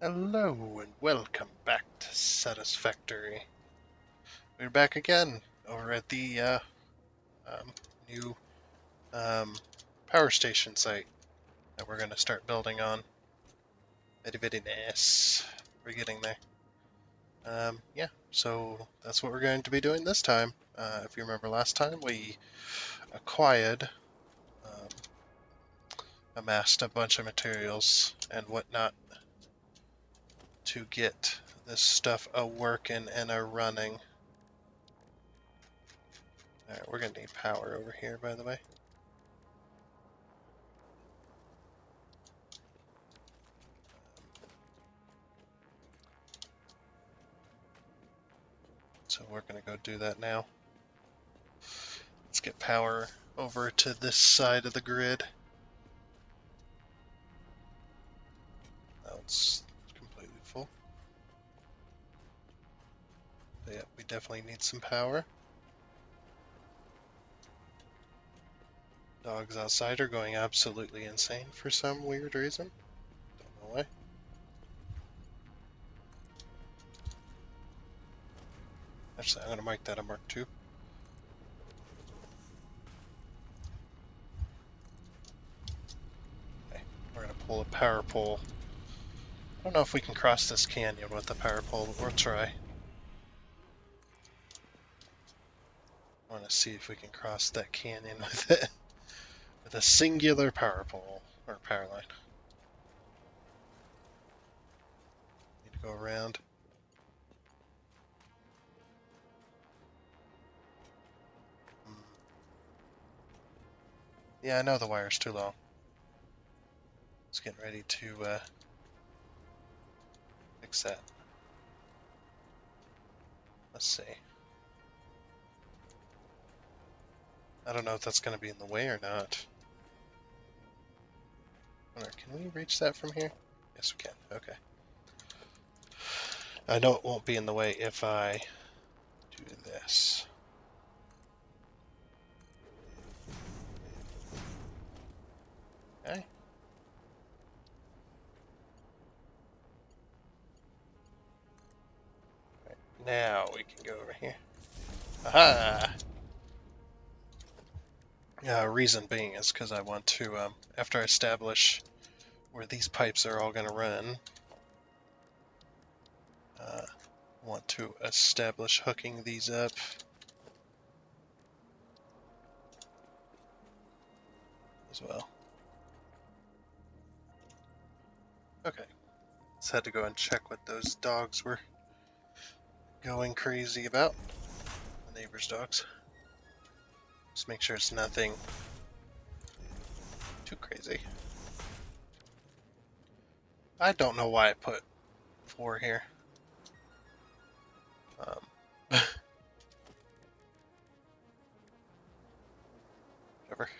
Hello and welcome back to Satisfactory. We're back again over at the um, new um, power station site that we're going to start building on. Very nice. We're getting there. Yeah, so that's what we're going to be doing this time. If you remember last time, we acquired, um, amassed a bunch of materials and whatnot to get this stuff a-working and a-running. Alright, we're going to need power over here, by the way. So we're going to go do that now. Let's get power over to this side of the grid. Now it's completely full. But yeah, we definitely need some power. Dogs outside are going absolutely insane for some weird reason. Don't know why. Actually, I'm going to mark that a Mark II. Okay, we're going to pull a power pole. I don't know if we can cross this canyon with the power pole, but we'll try. I want to see if we can cross that canyon with it. With a singular power pole, or power line. Need to go around. Yeah, I know the wire's too long. Just getting ready to fix that. Let's see. I don't know if that's going to be in the way or not. Can we reach that from here? Yes, we can. Okay. I know it won't be in the way if I do this. Okay. Right. Now we can go over here. Aha! Reason being is because I want to, after I establish where these pipes are all going to run, want to establish hooking these up. As well. Okay. Just had to go and check what those dogs were going crazy about. The neighbor's dogs. Just make sure it's nothing too crazy. I don't know why I put 4 here. Whatever.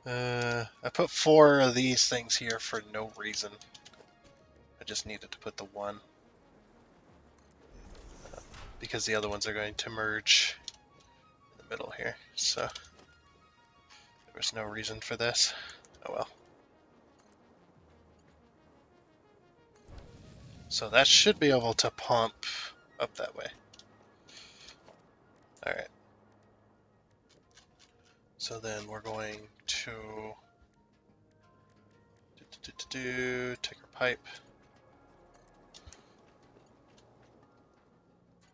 I put 4 of these things here for no reason. I just needed to put the 1. Because the other ones are going to merge in the middle here. So there was no reason for this. Oh well. So that should be able to pump up that way. Alright. So then we're going to take our pipe.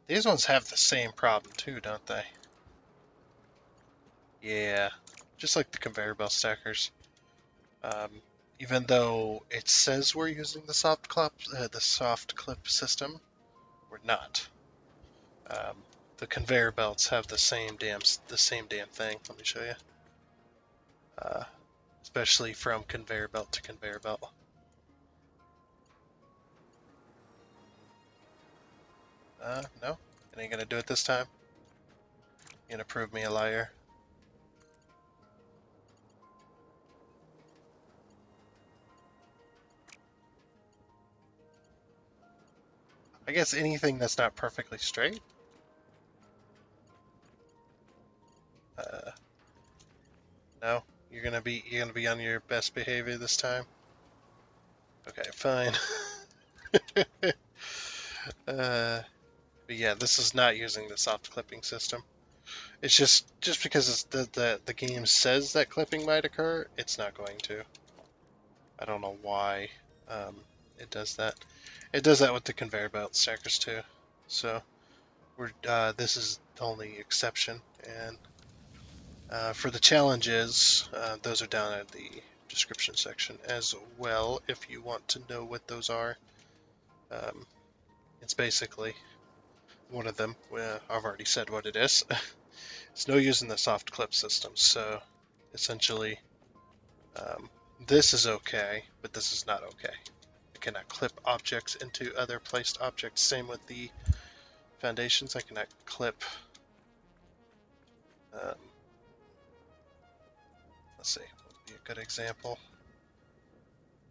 These ones have the same problem too, don't they? Yeah, just like the conveyor belt stackers. Even though it says we're using the soft clip system, we're not. The conveyor belts have the same damn thing. Let me show you. Especially from conveyor belt to conveyor belt. No, it ain't gonna do it this time. You gonna prove me a liar? I guess anything that's not perfectly straight. No, you're gonna be on your best behavior this time. Okay, fine. But yeah, this is not using the soft clipping system. It's just because it's the game says that clipping might occur, it's not going to. I don't know why um, it does that. It does that with the conveyor belt stackers too. So we're this is the only exception, and for the challenges, those are down at the description section as well. If you want to know what those are, um, it's basically one of them. I've already said what it is. It's no use in the soft clip system. So essentially, um, this is okay, but this is not okay. I cannot clip objects into other placed objects. Same with the foundations. I cannot clip. Um, let's see, what would be a good example?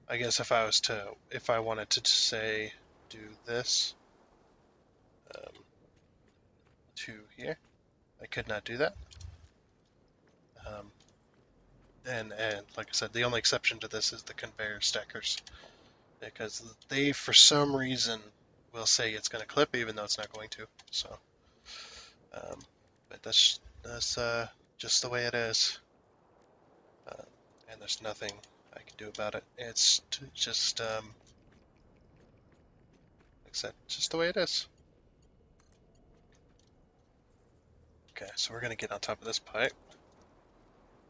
I guess if I wanted to say do this to here, I could not do that. Um, and like I said, the only exception to this is the conveyor stackers, because they, for some reason, will say it's going to clip even though it's not going to. So, um, but that's just the way it is, uh, and there's nothing I can do about it. It's just like I said, just the way it is. Okay, so we're going to get on top of this pipe.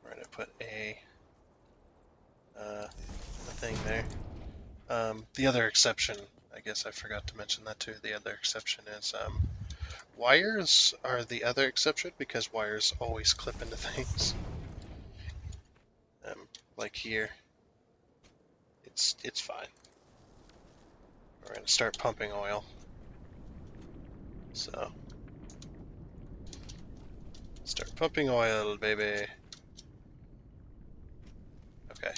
We're going to put a thing there. The other exception, I guess I forgot to mention that too. The other exception is wires are the other exception, because wires always clip into things. Like here, it's fine. We're going to start pumping oil. So, start pumping oil, baby. Okay.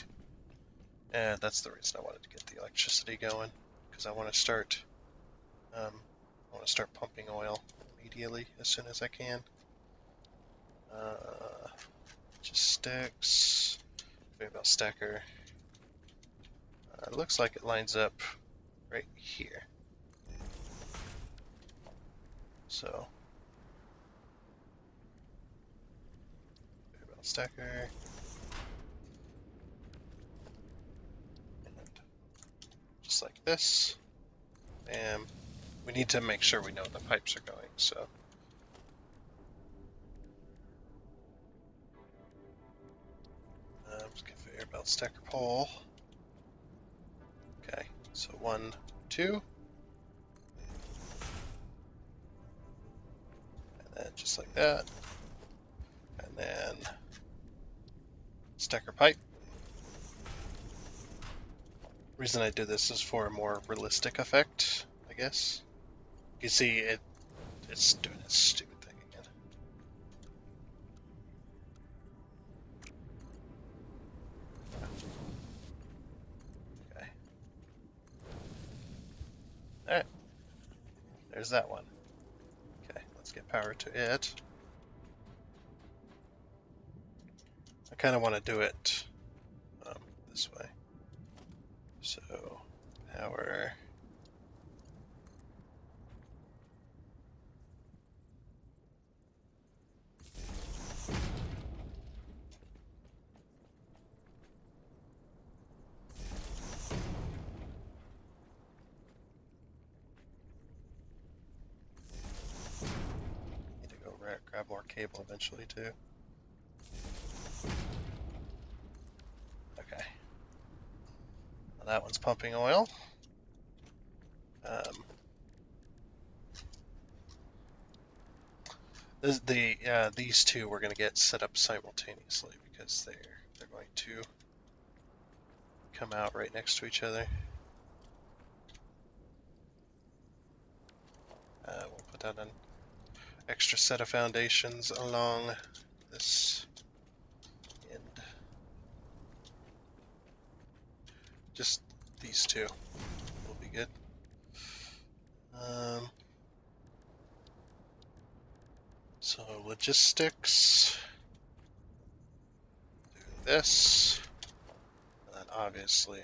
And that's the reason I wanted to get the electricity going, because I want to start pumping oil immediately as soon as I can. Just sticks. About stacker. It looks like it lines up right here. So, about stacker. And just like this. Bam. We need to make sure we know the pipes are going, so. Conveyor belt stacker pole. Okay, so 1, 2. And then just like that. And then stacker pipe. The reason I do this is for a more realistic effect, I guess. You see, it's doing its stupid thing again. Okay. Alright. There's that one. Okay, let's get power to it. I kind of want to do it this way. So, power. Need to go grab more cable eventually too. Okay. Well, that one's pumping oil. These two we're going to get set up simultaneously, because they're going to come out right next to each other. We'll put down an extra set of foundations along this end. Just these two will be good. So logistics, do this, and then obviously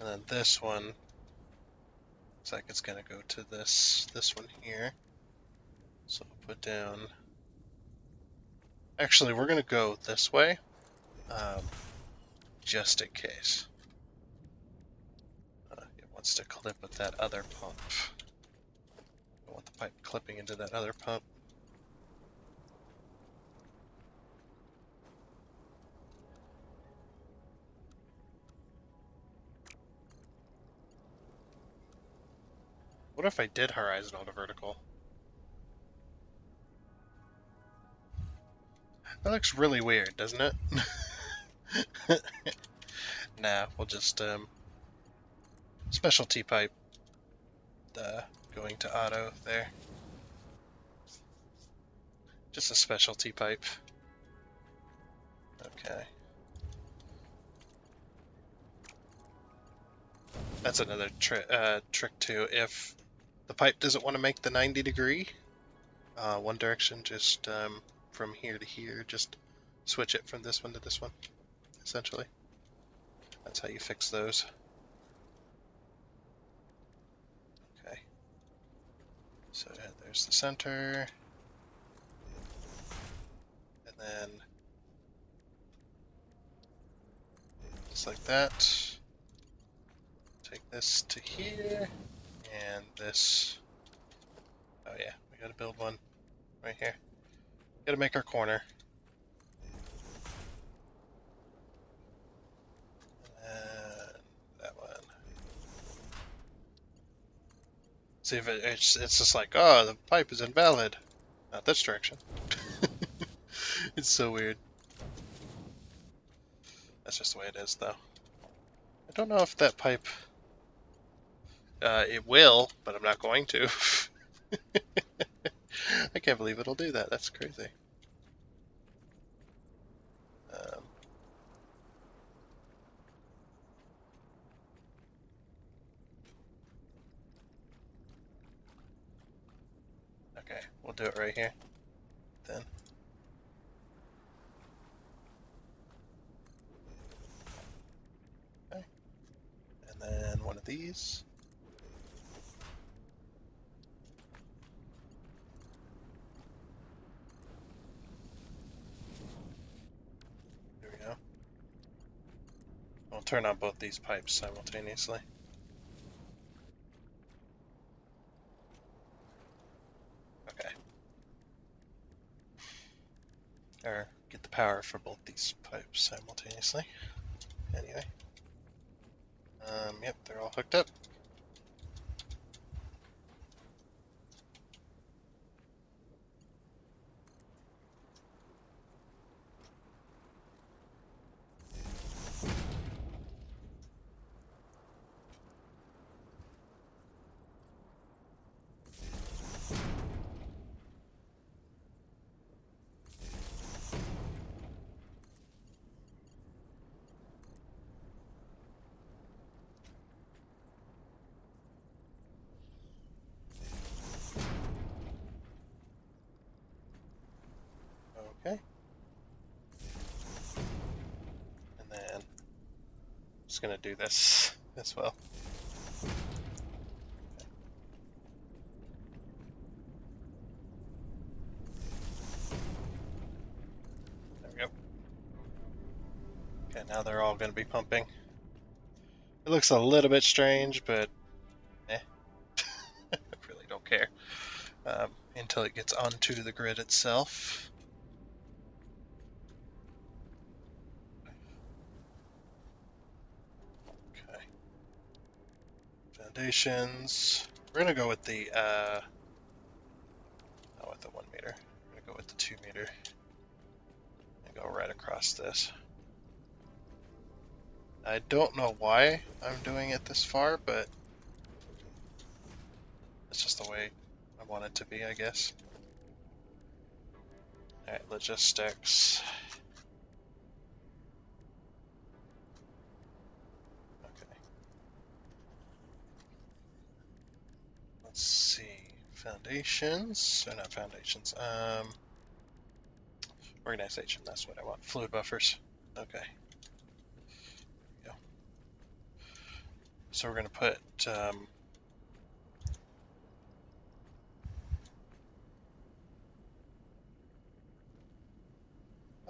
And then this one looks like it's going to go to this one here. So I'll put down... Actually, we're going to go this way, just in case. It wants to clip with that other pump. I want the pipe clipping into that other pump. What if I did horizontal to vertical? That looks really weird, doesn't it? Nah, we'll just specialty pipe going to auto there. Just a specialty pipe. Okay. That's another trick too. If the pipe doesn't want to make the 90-degree one direction, just from here to here, just switch it from this one to this one, essentially. That's how you fix those. Okay. So there's the center. And then just like that. Take this to here. And this. Oh yeah, we gotta build one right here. Gotta make our corner. And that one. See if it's just like, oh, the pipe is invalid. Not this direction. It's so weird. That's just the way it is, though. I don't know if that pipe... it will, but I'm not going to. I can't believe it'll do that. That's crazy. Okay, we'll do it right here. Then. Okay. And then one of these. There we go. We'll turn on both these pipes simultaneously. Okay. Or get the power for both these pipes simultaneously. Anyway. Yep, they're all hooked up. Okay. And then I'm just gonna do this as well. There we go. Okay, now they're all gonna be pumping. It looks a little bit strange, but I really don't care until it gets onto the grid itself. Okay. Foundations. We're gonna go with the not with the 1 meter. We're gonna go with the 2 meter and go right across this. I don't know why I'm doing it this far, but it's just the way I want it to be, I guess. Alright, logistics. Okay. Let's see. Foundations. Or not foundations. Organization, that's what I want. Fluid buffers. Okay. There we go. So we're going to put how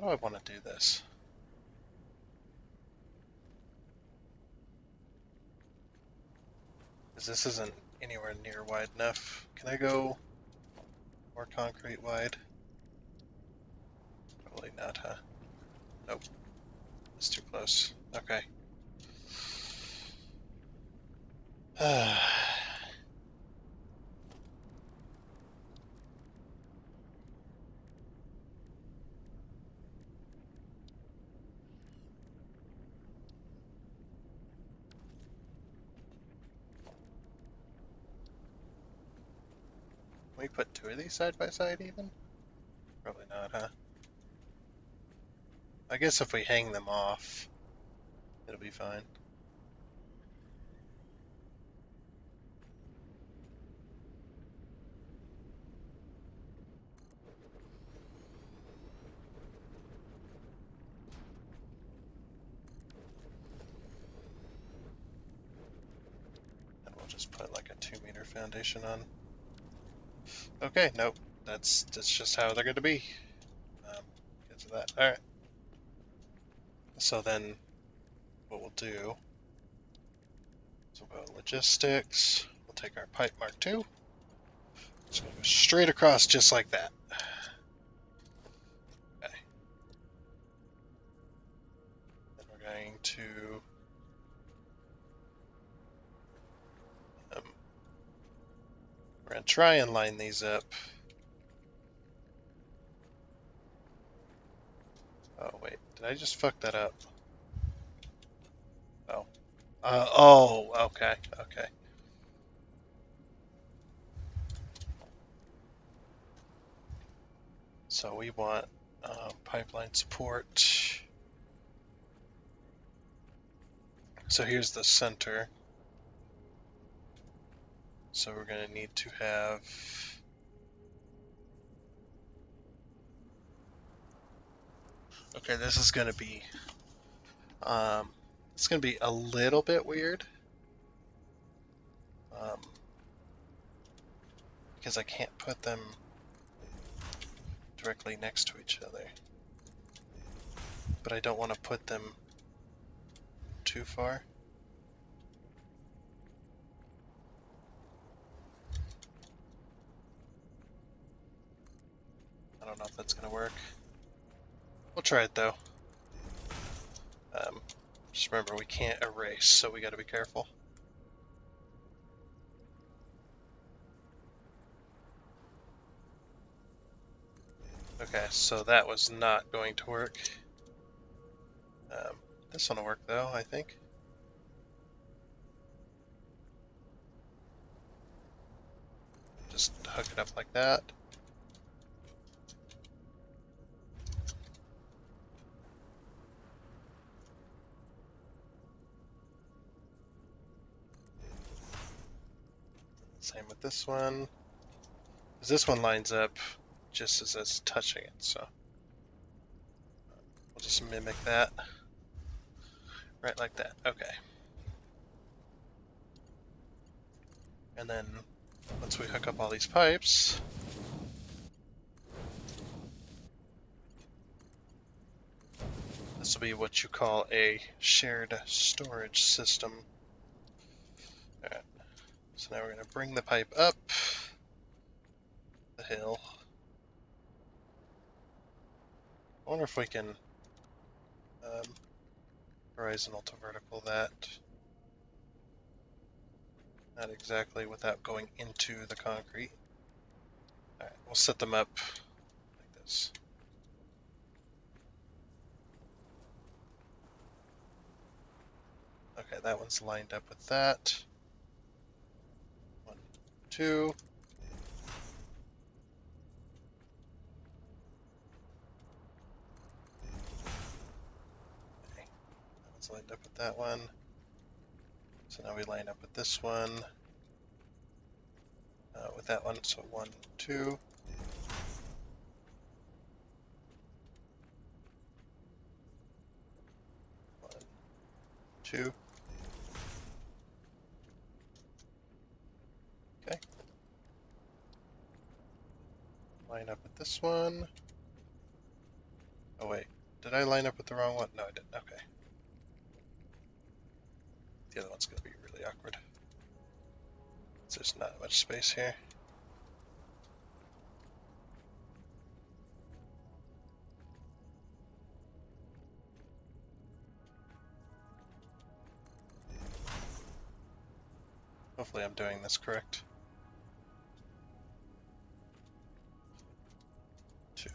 do I want to do this? Because this isn't anywhere near wide enough. Can I go more concrete wide? Probably not, huh? Nope. It's too close. Okay. Can we put two of these side by side even? Probably not, huh? I guess if we hang them off, it'll be fine. And we'll just put like a 2-meter foundation on. Okay, nope. That's just how they're going to be. Because of that. Alright. So then what we'll do is we'll go logistics. We'll take our pipe mark 2. It's going to go straight across just like that. Okay. Then we're going to we're going to try and line these up. Oh wait, did I just fuck that up? Oh. Oh, okay, okay. So we want pipeline support. So here's the center. So we're going to need to have okay, this is going to be it's going to be a little bit weird because I can't put them directly next to each other, but I don't want to put them too far. I don't know if that's going to work. We'll try it though. Just remember, we can't erase, so we got to be careful. Okay, so that was not going to work. This one will work though, I think. Just hook it up like that. Same with this one. Because this one lines up just as it's touching it, so we'll just mimic that. Right like that. Okay. And then once we hook up all these pipes, this will be what you call a shared storage system. Alright. So now we're going to bring the pipe up the hill. I wonder if we can horizontal to vertical that. Not exactly without going into the concrete. Alright, we'll set them up like this. Okay, that one's lined up with that. 1, 2. Okay, that one's lined up with that one. So now we line up with this one. With that one, so 1, 2. 1, 2. line up with this one. Oh wait, did I line up with the wrong one? No, I didn't. Okay. The other one's going to be really awkward. There's not much space here. Hopefully I'm doing this correct. 2.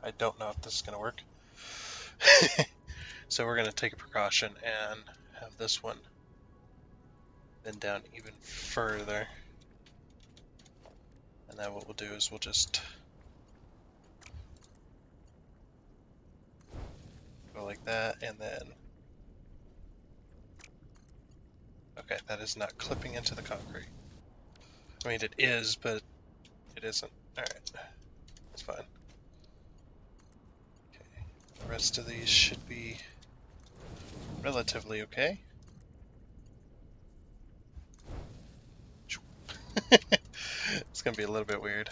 I don't know if this is going to work. So we're going to take a precaution and have this one bend down even further. And then what we'll do is we'll just go like that, and then... Okay, that is not clipping into the concrete. I mean, it is, but it isn't. Alright, that's fine. Okay, the rest of these should be relatively okay. It's gonna be a little bit weird.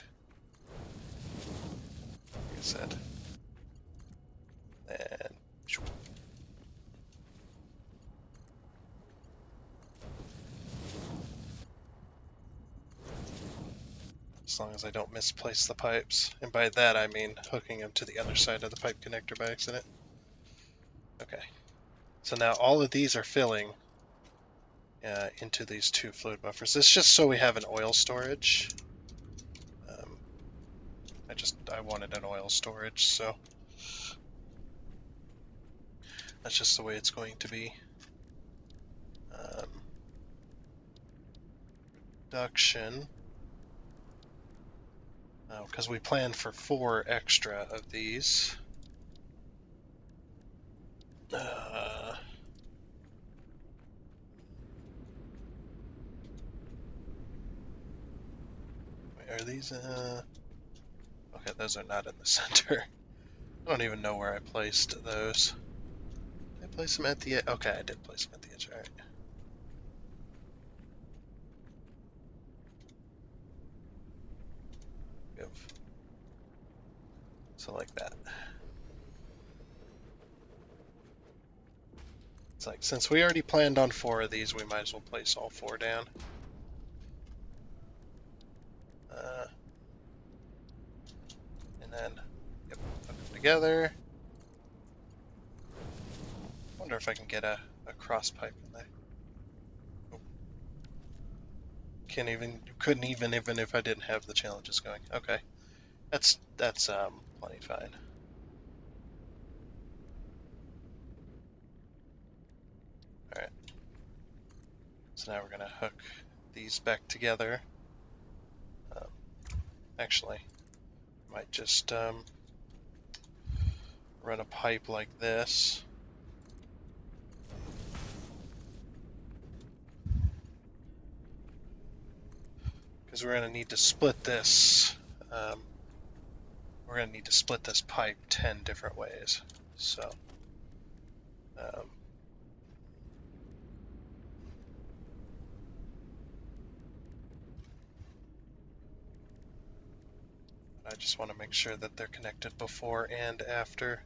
Like I said. And as long as I don't misplace the pipes. And by that I mean hooking them to the other side of the pipe connector by accident. Okay. So now all of these are filling into these 2 fluid buffers. It's just so we have an oil storage. I wanted an oil storage, so that's just the way it's going to be. Production. Because we planned for 4 extra of these. Are these, okay, those are not in the center. I don't even know where I placed those. Did I place them at the edge? Okay, I did place them at the edge, alright. So like that. It's like, since we already planned on 4 of these, we might as well place all 4 down. And then, yep, put them together. Wonder if I can get a cross pipe in there. Oh. Couldn't even if I didn't have the challenges going. Okay, that's plenty fine. All right. So now we're gonna hook these back together. Actually, might just run a pipe like this. Because we're going to need to split this. We're going to need to split this pipe 10 different ways. So, I just want to make sure that they're connected before and after.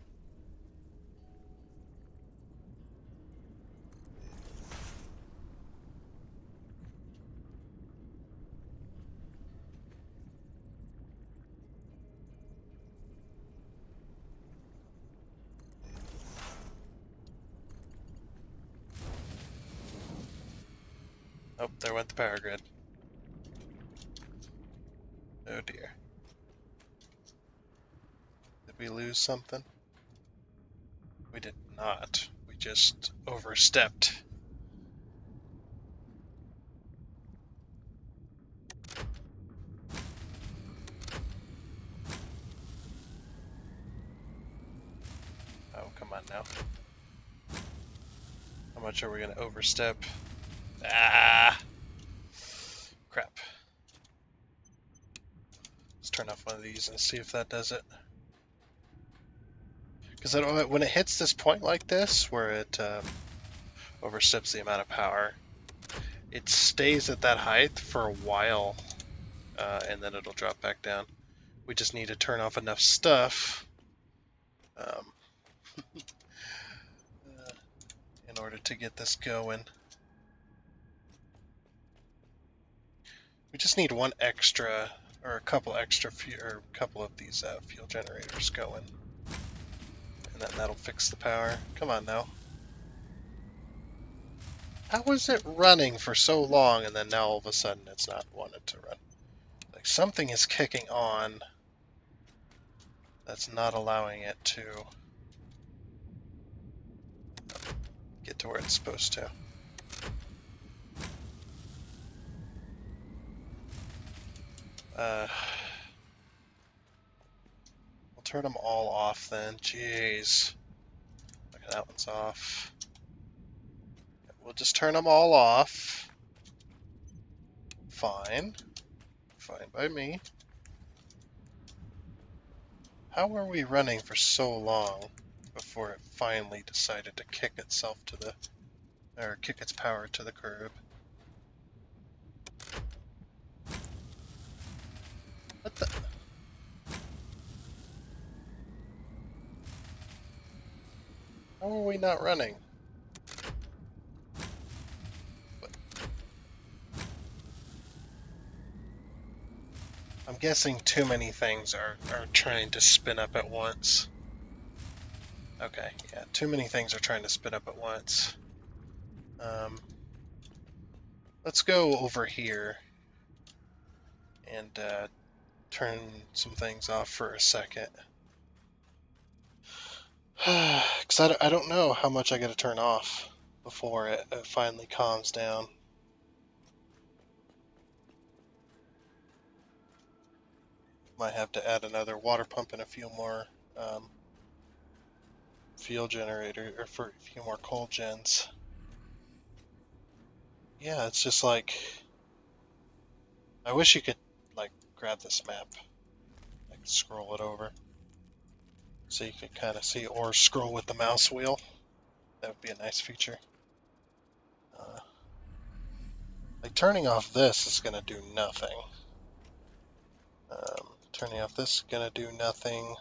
Oh, there went the power grid. Oh dear. Did we lose something? We did not. We just overstepped. Oh, come on now. How much are we going to overstep? Ah! Crap. Let's turn off one of these and see if that does it. Because when it hits this point like this, where it oversteps the amount of power, it stays at that height for a while, and then it'll drop back down. We just need to turn off enough stuff um, in order to get this going. We just need one extra, or a couple extra, or a couple of these fuel generators going, and then that'll fix the power. Come on now. How was it running for so long, and then now all of a sudden it's not wanting to run? Like something is kicking on that's not allowing it to get to where it's supposed to. We'll turn them all off then. Jeez. Okay, that one's off. We'll just turn them all off. Fine. Fine by me. How were we running for so long before it finally decided to kick itself to the, or kick its power to the curb? What the? How are we not running? I'm guessing too many things are trying to spin up at once. Okay, yeah, too many things are trying to spin up at once. Let's go over here and turn some things off for a second. Because I don't know how much I got to turn off before it finally calms down. Might have to add another water pump and a few more fuel generator, or for a few more coal gens. Yeah, it's just like, I wish you could like grab this map, like scroll it over, so you could kind of see, or scroll with the mouse wheel. That would be a nice feature. Like turning off this is gonna do nothing. Turning off this is gonna do nothing.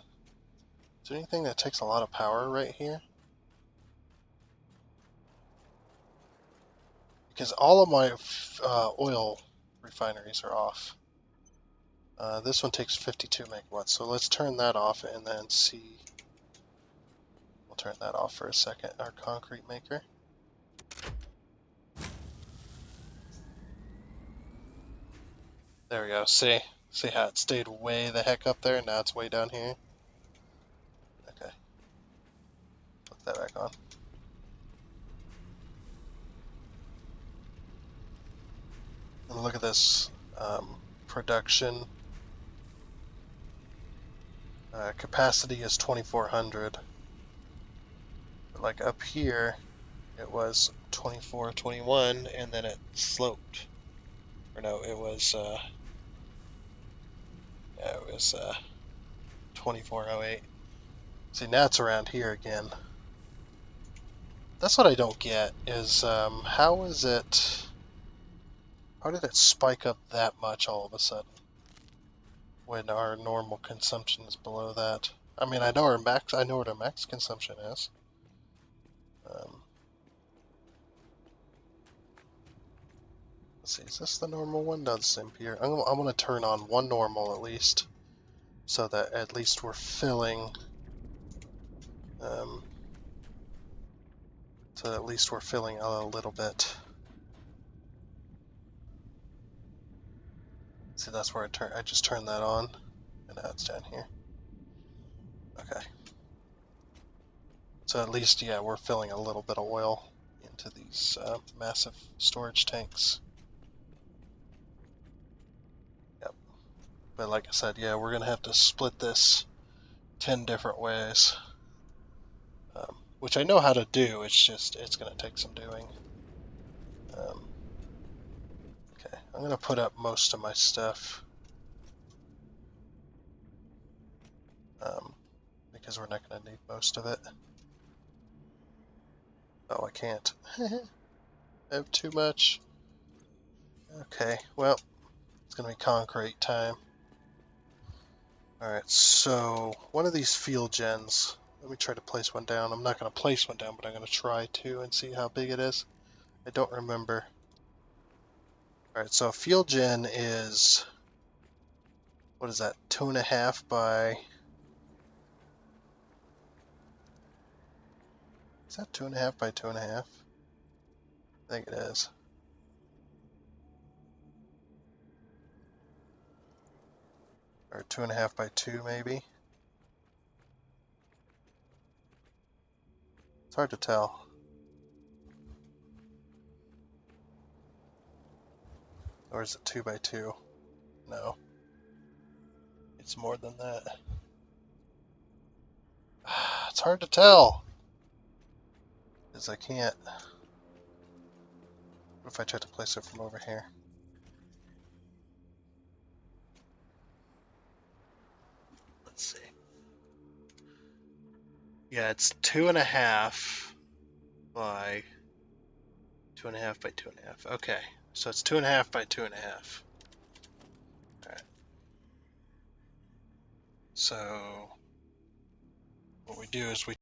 Is there anything that takes a lot of power right here? Because all of my oil refineries are off. This one takes 52 megawatts, so let's turn that off and then see. We'll turn that off for a second, our concrete maker. There we go, see how it stayed way the heck up there, now it's way down here? Okay, put that back on. And look at this production. Capacity is 2400. But like up here, it was 2421, and then it sloped. Or no, it was 2408. See, now it's around here again. That's what I don't get, is how did it spike up that much all of a sudden when our normal consumption is below that? I mean, I know what our max consumption is. Let's see, is this the normal one? No, it's impure. I'm going to turn on one normal at least, so that at least we're filling. So at least we're filling a little bit. See, that's where I just turned that on, and now it's down here. Okay. So at least, yeah, we're filling a little bit of oil into these massive storage tanks. Yep. But like I said, yeah, we're going to have to split this 10 different ways. Which I know how to do, it's going to take some doing. Okay, I'm going to put up most of my stuff. because we're not going to need most of it. Oh, I can't. I have too much. Okay, well, it's going to be concrete time. Alright, so one of these field gens, let me try to place one down. I'm not going to place one down, but I'm going to try to and see how big it is. I don't remember. Alright, so a field gen is, what is that, 2.5 by, is that 2.5 by 2.5? I think it is. Or 2.5 by 2 maybe. It's hard to tell. Or is it 2 by 2? No. It's more than that. It's hard to tell. Because I can't. What if I try to place it from over here? Let's see. Yeah, it's 2.5 by 2.5 by 2.5. Okay, so it's 2.5 by 2.5. All right. So what we do is we